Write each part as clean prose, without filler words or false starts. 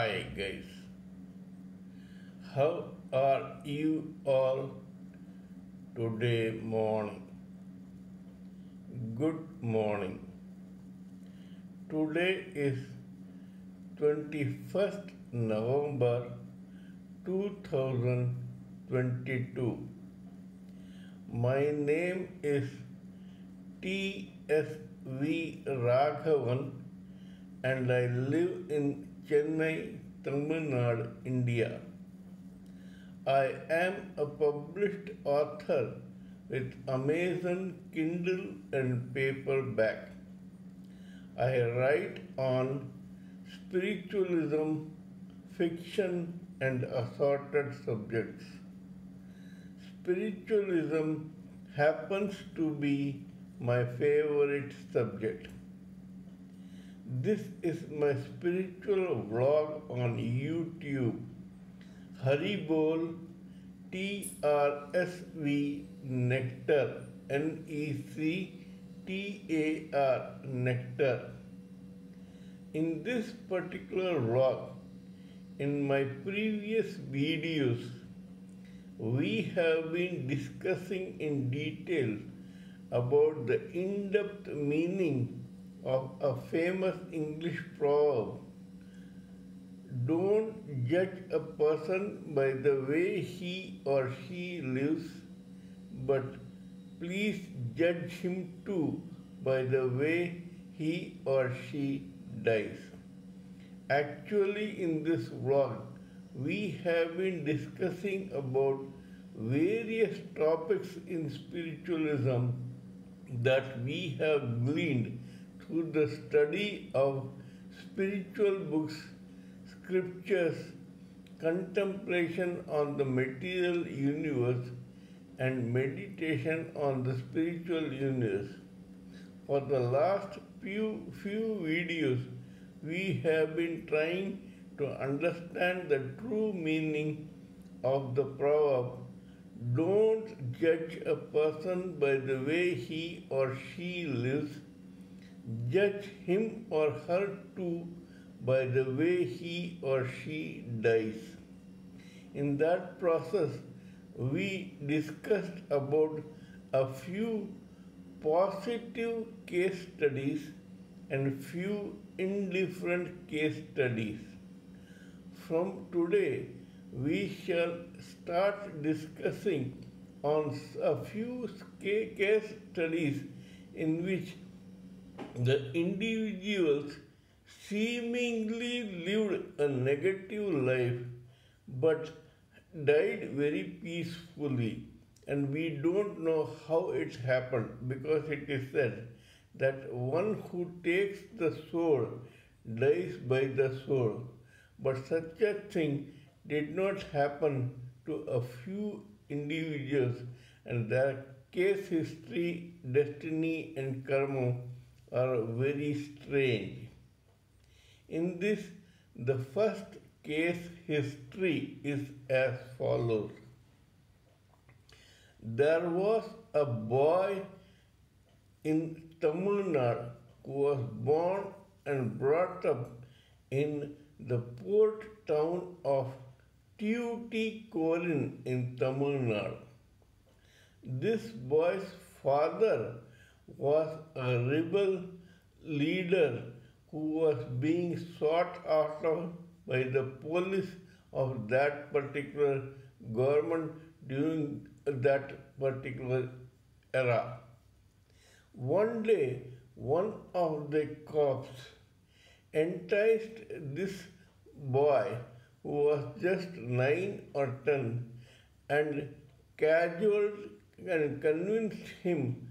Hi guys, how are you all today morning? Good morning. Today is 21st November 2022. My name is T.S.V. Raghavan and I live in Chennai, Tamil Nadu, India. I am a published author with Amazon Kindle and paperback. I write on spiritualism, fiction, and assorted subjects. Spiritualism happens to be my favorite subject. This is my spiritual vlog on YouTube. Haribol trsv nectar nectar nectar. In this particular vlog, in my previous videos, we have been discussing in detail about the in-depth meaning of a famous English proverb. Don't judge a person by the way he or she lives, but please judge him too by the way he or she dies. Actually, in this vlog, we have been discussing about various topics in spiritualism that we have gleaned through the study of spiritual books, scriptures, contemplation on the material universe, and meditation on the spiritual universe. For the last few videos, we have been trying to understand the true meaning of the proverb, don't judge a person by the way he or she lives, judge him or her too by the way he or she dies. In that process, we discussed about a few positive case studies and few indifferent case studies. From today, we shall start discussing on a few case studies in which the individuals seemingly lived a negative life but died very peacefully, and we don't know how it happened because it is said that one who takes the sword dies by the sword, but such a thing did not happen to a few individuals, and their case history, destiny, and karma are very strange. In this, the first case history is as follows. There was a boy in Tamil Nadu who was born and brought up in the port town of Tuticorin in Tamil Nadu. This boy's father was a rebel leader who was being sought after by the police of that particular government during that particular era. One day, one of the cops enticed this boy who was just 9 or 10 and cajoled and convinced him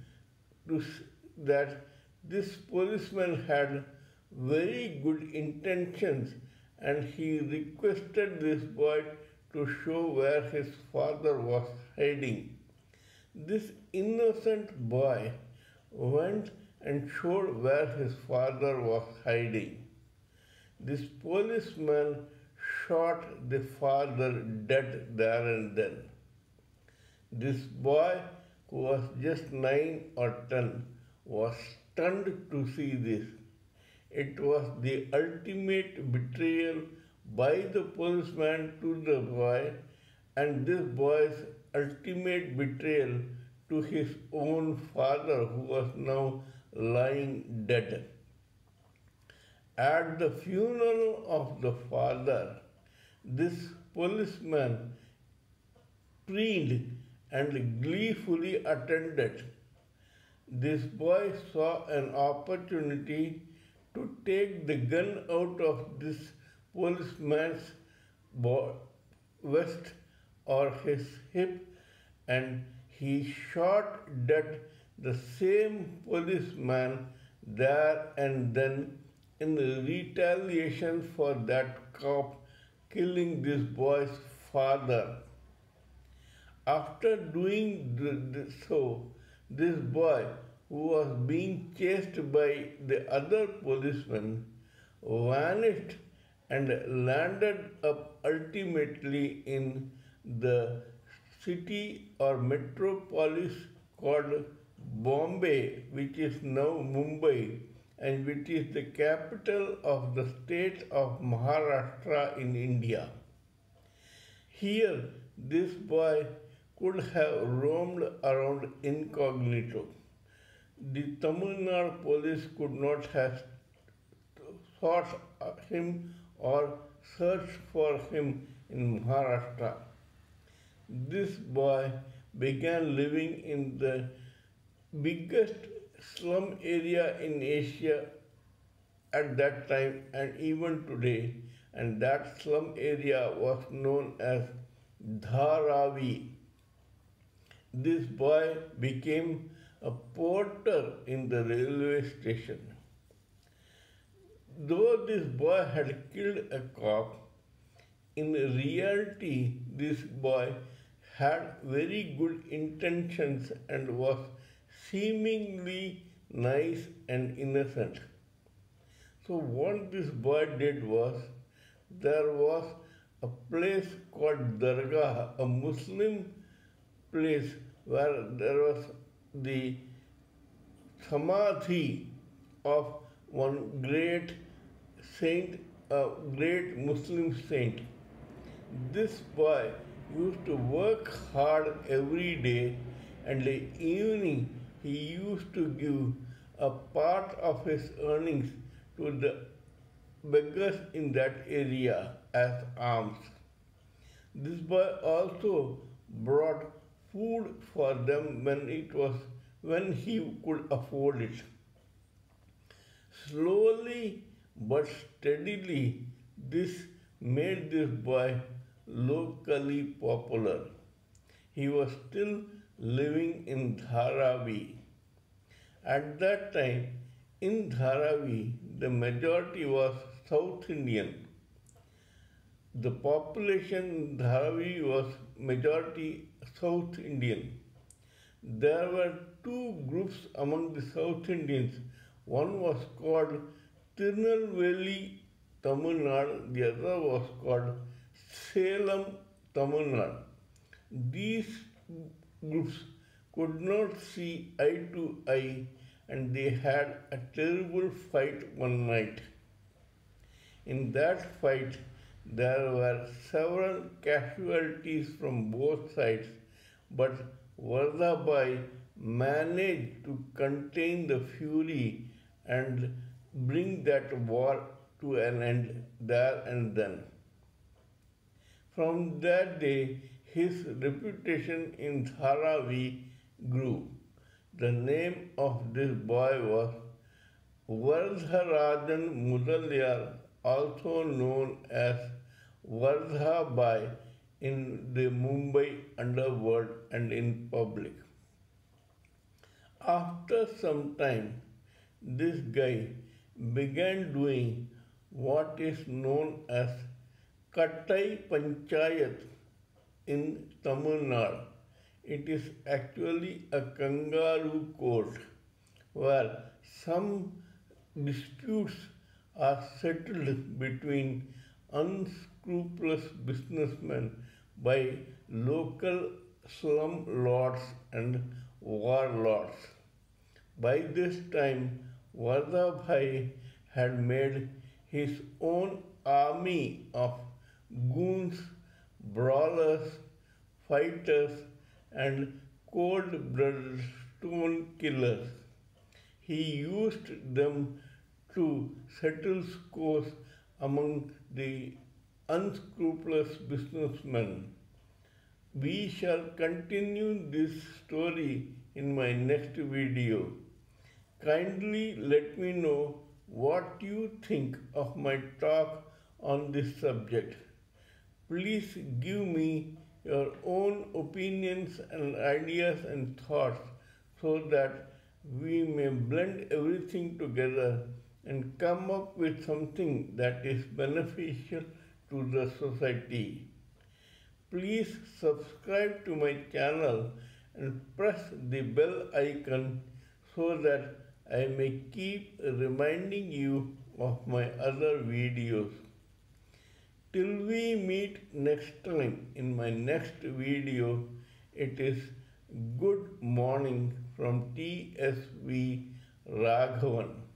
that this policeman had very good intentions, and he requested this boy to show where his father was hiding. This innocent boy went and showed where his father was hiding. This policeman shot the father dead there and then. This boy, who was just 9 or 10, was stunned to see this. It was the ultimate betrayal by the policeman to the boy, and this boy's ultimate betrayal to his own father, who was now lying dead. At the funeral of the father, this policeman preened and gleefully attended. This boy saw an opportunity to take the gun out of this policeman's vest or his hip, and he shot dead the same policeman there and then in retaliation for that cop killing this boy's father. After doing so, this boy, who was being chased by the other policeman, vanished and landed up ultimately in the city or metropolis called Bombay, which is now Mumbai, and which is the capital of the state of Maharashtra in India. Here, this boy could have roamed around incognito. The Tamil Nadu police could not have sought him or searched for him in Maharashtra. This boy began living in the biggest slum area in Asia at that time and even today, and that slum area was known as Dharavi. This boy became a porter in the railway station. Though this boy had killed a cop, in reality this boy had very good intentions and was seemingly nice and innocent. So what this boy did was, there was a place called Dargah, a Muslim place where there was the samadhi of one great saint, a great Muslim saint. This boy used to work hard every day, and in the evening he used to give a part of his earnings to the beggars in that area as alms. This boy also brought food for them when he could afford it. Slowly but steadily, this made this boy locally popular. He was still living in Dharavi. At that time, in Dharavi, the majority was South Indian. The population in Dharavi was majority South Indian. There were two groups among the South Indians. One was called Tirunelveli Tamil Nadu, the other was called Salem Tamil Nadu. These groups could not see eye to eye, and they had a terrible fight one night. In that fight, there were several casualties from both sides, but Vardharajan managed to contain the fury and bring that war to an end there and then. From that day, his reputation in Dharavi grew. The name of this boy was Vardharajan Mudaliar, also known as Vardhabai in the Mumbai underworld and in public. After some time, this guy began doing what is known as Kattai Panchayat in Tamil Nadu. It is actually a kangaroo court where some disputes are settled between unscrupulous businessmen by local slum lords and warlords. By this time, Vardhabhai had made his own army of goons, brawlers, fighters, and cold-blooded stone killers. He used them to settle scores among the unscrupulous businessmen. We shall continue this story in my next video. Kindly let me know what you think of my talk on this subject. Please give me your own opinions and ideas and thoughts so that we may blend everything together and come up with something that is beneficial to the society. Please subscribe to my channel and press the bell icon so that I may keep reminding you of my other videos. Till we meet next time in my next video, it is good morning from TSV Raghavan.